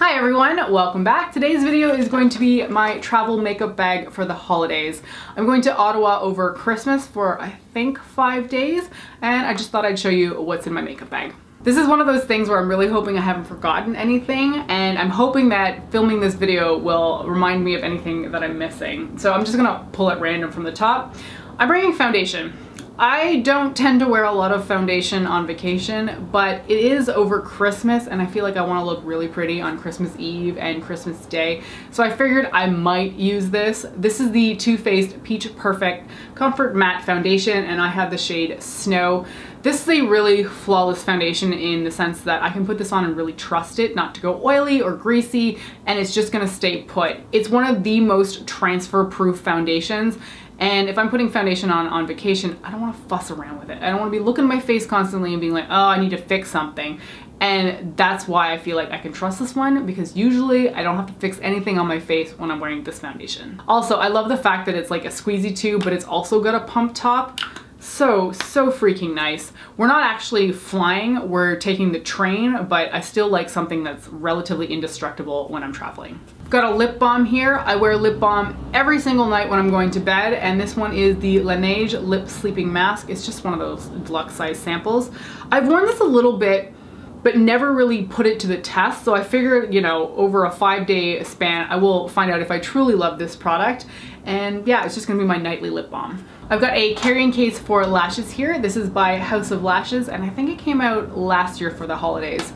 Hi everyone, welcome back. Today's video is going to be my travel makeup bag for the holidays. I'm going to Ottawa over Christmas for I think 5 days, and I just thought I'd show you what's in my makeup bag. This is one of those things where I'm really hoping I haven't forgotten anything, and I'm hoping that filming this video will remind me of anything that I'm missing. So I'm just gonna pull it random from the top. I'm bringing foundation. I don't tend to wear a lot of foundation on vacation, but it is over Christmas and I feel like I want to look really pretty on Christmas Eve and Christmas Day. So I figured I might use this. This is the Too Faced Peach Perfect Comfort Matte Foundation and I have the shade Snow. This is a really flawless foundation in the sense that I can put this on and really trust it not to go oily or greasy, and it's just gonna stay put. It's one of the most transfer-proof foundations. And if I'm putting foundation on vacation, I don't want to fuss around with it. I don't want to be looking at my face constantly and being like, oh, I need to fix something. And that's why I feel like I can trust this one, because usually I don't have to fix anything on my face when I'm wearing this foundation. Also, I love the fact that it's like a squeezy tube, but it's also got a pump top. So freaking nice. We're not actually flying, we're taking the train, but I still like something that's relatively indestructible when I'm traveling. Got a lip balm here. I wear lip balm every single night when I'm going to bed, and this one is the Laneige Lip Sleeping Mask. It's just one of those deluxe size samples. I've worn this a little bit, but never really put it to the test, so I figured, you know, over a 5-day span, I will find out if I truly love this product. And yeah, it's just gonna be my nightly lip balm. I've got a carrying case for lashes here. This is by House of Lashes, and I think it came out last year for the holidays.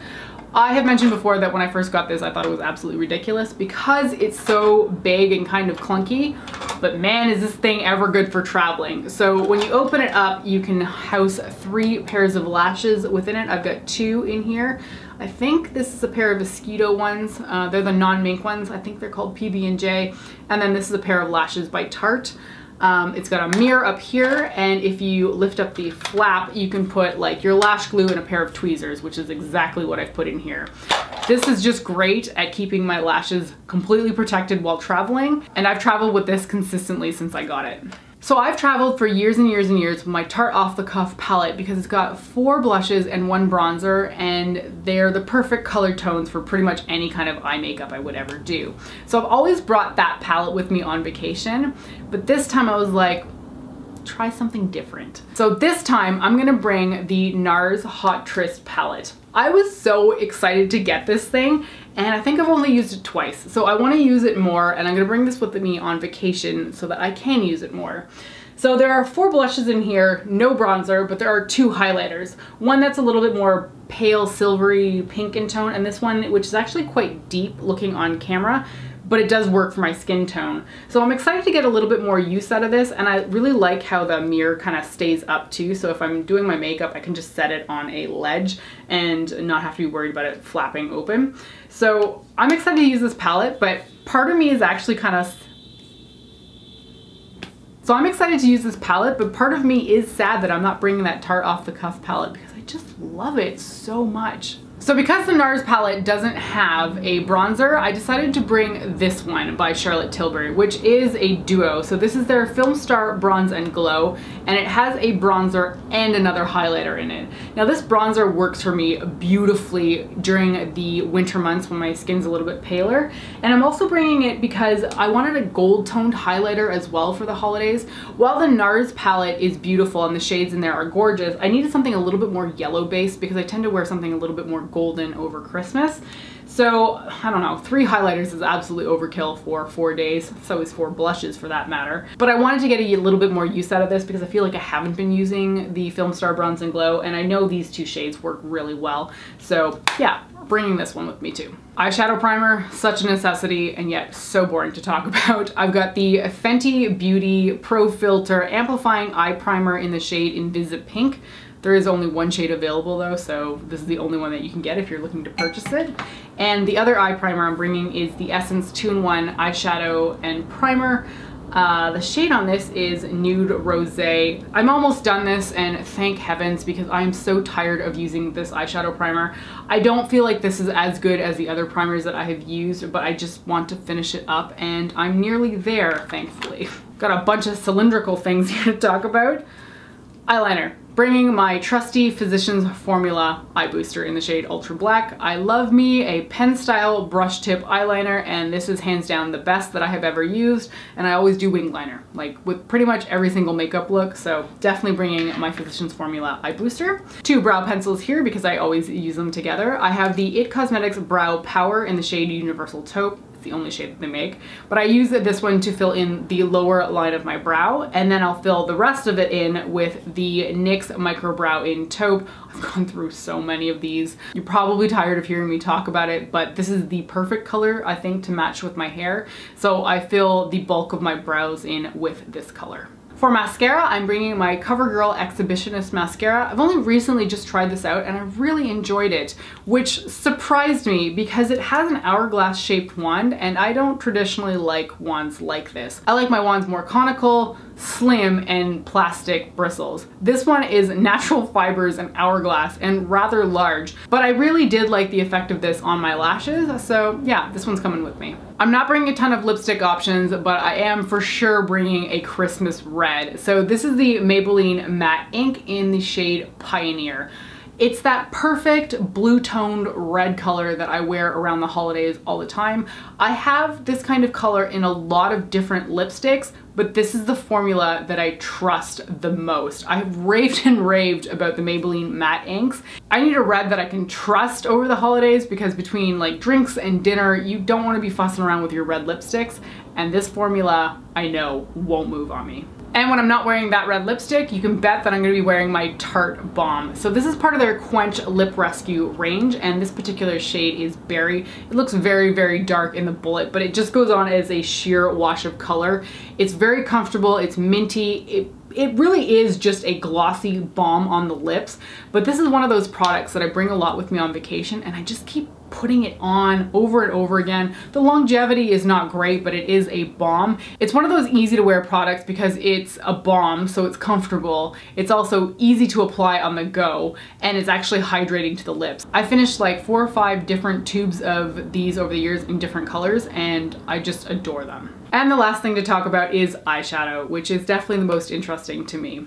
I have mentioned before that when I first got this, I thought it was absolutely ridiculous because it's so big and kind of clunky, but man, is this thing ever good for traveling. So when you open it up, you can house 3 pairs of lashes within it. I've got 2 in here. I think this is a pair of Esqido ones. They're the non-mink ones. I think they're called PB&J. And then this is a pair of lashes by Tarte. It's got a mirror up here, and if you lift up the flap, you can put like your lash glue and a pair of tweezers, which is exactly what I've put in here. This is just great at keeping my lashes completely protected while traveling, and I've traveled with this consistently since I got it. So I've traveled for years and years and years with my Tarte Off the Cuff palette because it's got 4 blushes and 1 bronzer, and they're the perfect color tones for pretty much any kind of eye makeup I would ever do. So I've always brought that palette with me on vacation, but this time I was like, try something different. So this time I'm gonna bring the NARS Hot Tryst palette. I was so excited to get this thing, and I think I've only used it twice. So I wanna use it more, and I'm gonna bring this with me on vacation so that I can use it more. So there are 4 blushes in here, no bronzer, but there are 2 highlighters. One that's a little bit more pale silvery pink in tone, and this one, which is actually quite deep looking on camera, but it does work for my skin tone. So I'm excited to get a little bit more use out of this, and I really like how the mirror kind of stays up too, so if I'm doing my makeup, I can just set it on a ledge and not have to be worried about it flapping open. So I'm excited to use this palette, but part of me is actually kind of... So I'm excited to use this palette, but part of me is sad that I'm not bringing that Tarte Off the Cuff palette because I just love it so much. So because the NARS palette doesn't have a bronzer, I decided to bring this one by Charlotte Tilbury, which is a duo. So this is their Film Star Bronze and Glow, and it has a bronzer and another highlighter in it. Now this bronzer works for me beautifully during the winter months when my skin's a little bit paler. And I'm also bringing it because I wanted a gold toned highlighter as well for the holidays. While the NARS palette is beautiful and the shades in there are gorgeous, I needed something a little bit more yellow based because I tend to wear something a little bit more golden over Christmas. So I don't know, 3 highlighters is absolutely overkill for 4 days. So is 4 blushes for that matter. But I wanted to get a little bit more use out of this because I feel like I haven't been using the Film Star Bronze and Glow, and I know these 2 shades work really well. So yeah, bringing this one with me too. Eyeshadow primer, such a necessity and yet so boring to talk about. I've got the Fenty Beauty Pro Filter Amplifying Eye Primer in the shade Invisi Pink. There is only 1 shade available though, so this is the only one that you can get if you're looking to purchase it. And the other eye primer I'm bringing is the Essence 2-in-1 eyeshadow and primer. The shade on this is Nude Rose. I'm almost done this, and thank heavens, because I'm so tired of using this eyeshadow primer. I don't feel like this is as good as the other primers that I have used, but I just want to finish it up, and I'm nearly there, thankfully. Got a bunch of cylindrical things here to talk about. Eyeliner. bringing my trusty Physicians Formula eye booster in the shade Ultra Black. I love me a pen style brush tip eyeliner, and this is hands down the best that I have ever used, and I always do wing liner, like with pretty much every single makeup look, so definitely bringing my Physicians Formula eye booster. 2 brow pencils here because I always use them together. I have the IT Cosmetics Brow Power in the shade Universal Taupe. The only shade that they make, but I use this one to fill in the lower line of my brow, and then I'll fill the rest of it in with the NYX Micro Brow in Taupe. I've gone through so many of these. You're probably tired of hearing me talk about it, but this is the perfect color, I think, to match with my hair. So I fill the bulk of my brows in with this color. For mascara, I'm bringing my CoverGirl Exhibitionist Mascara. I've only recently just tried this out and I really enjoyed it, which surprised me because it has an hourglass shaped wand, and I don't traditionally like wands like this. I like my wands more conical, slim, and plastic bristles. This one is natural fibers and hourglass and rather large, but I really did like the effect of this on my lashes, so yeah, this one's coming with me. I'm not bringing a ton of lipstick options, but I am for sure bringing a Christmas red. So this is the Maybelline Matte Ink in the shade Pioneer. It's that perfect blue toned red color that I wear around the holidays all the time. I have this kind of color in a lot of different lipsticks, but this is the formula that I trust the most. I've raved and raved about the Maybelline Matte Inks. I need a red that I can trust over the holidays because between like drinks and dinner, you don't want to be fussing around with your red lipsticks, and this formula I know won't move on me. And when I'm not wearing that red lipstick, you can bet that I'm going to be wearing my Tarte Balm. So this is part of their Quench Lip Rescue range, and this particular shade is Berry. It looks very, very dark in the bullet, but it just goes on as a sheer wash of color. It's very comfortable, it's minty, it really is just a glossy balm on the lips, but this is one of those products that I bring a lot with me on vacation, and I just keep putting it on over and over again. The longevity is not great, but it is a balm. It's one of those easy to wear products because it's a balm, so it's comfortable. It's also easy to apply on the go, and it's actually hydrating to the lips. I finished like 4 or 5 different tubes of these over the years in different colors, and I just adore them. And the last thing to talk about is eyeshadow, which is definitely the most interesting to me.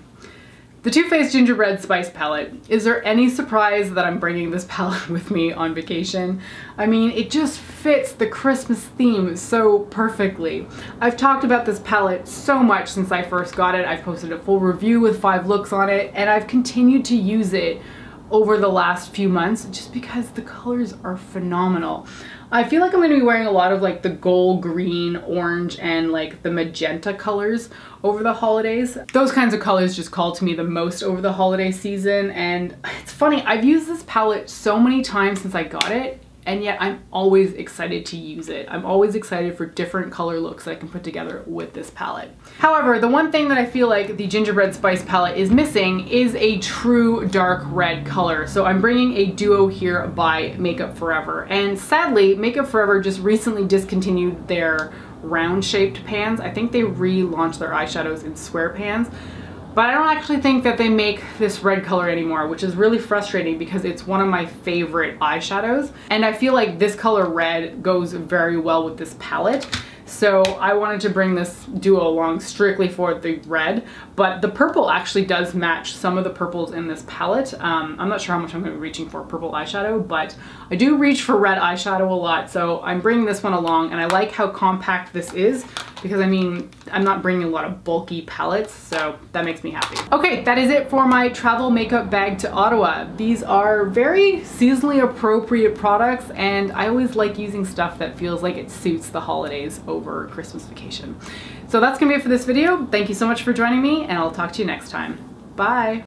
The Too Faced Gingerbread Spice Palette. Is there any surprise that I'm bringing this palette with me on vacation? I mean, it just fits the Christmas theme so perfectly. I've talked about this palette so much since I first got it. I've posted a full review with 5 looks on it, and I've continued to use it over the last few months just because the colors are phenomenal. I feel like I'm going to be wearing a lot of like the gold, green, orange, and like the magenta colors over the holidays. Those kinds of colors just call to me the most over the holiday season, and it's funny, I've used this palette so many times since I got it, and yet I'm always excited to use it. I'm always excited for different color looks that I can put together with this palette. However, the one thing that I feel like the Gingerbread Spice palette is missing is a true dark red color. So I'm bringing a duo here by Makeup Forever. And sadly, Makeup Forever just recently discontinued their round shaped pans. I think they relaunched their eyeshadows in square pans. But I don't actually think that they make this red color anymore, which is really frustrating because it's one of my favorite eyeshadows. And I feel like this color red goes very well with this palette. So I wanted to bring this duo along strictly for the red, but the purple actually does match some of the purples in this palette. I'm not sure how much I'm going to be reaching for purple eyeshadow, but I do reach for red eyeshadow a lot, so I'm bringing this one along, and I like how compact this is because I mean, I'm not bringing a lot of bulky palettes, so that makes me happy. Okay, that is it for my travel makeup bag to Ottawa. These are very seasonally appropriate products, and I always like using stuff that feels like it suits the holidays over Christmas vacation. So that's gonna be it for this video. Thank you so much for joining me, and I'll talk to you next time. Bye.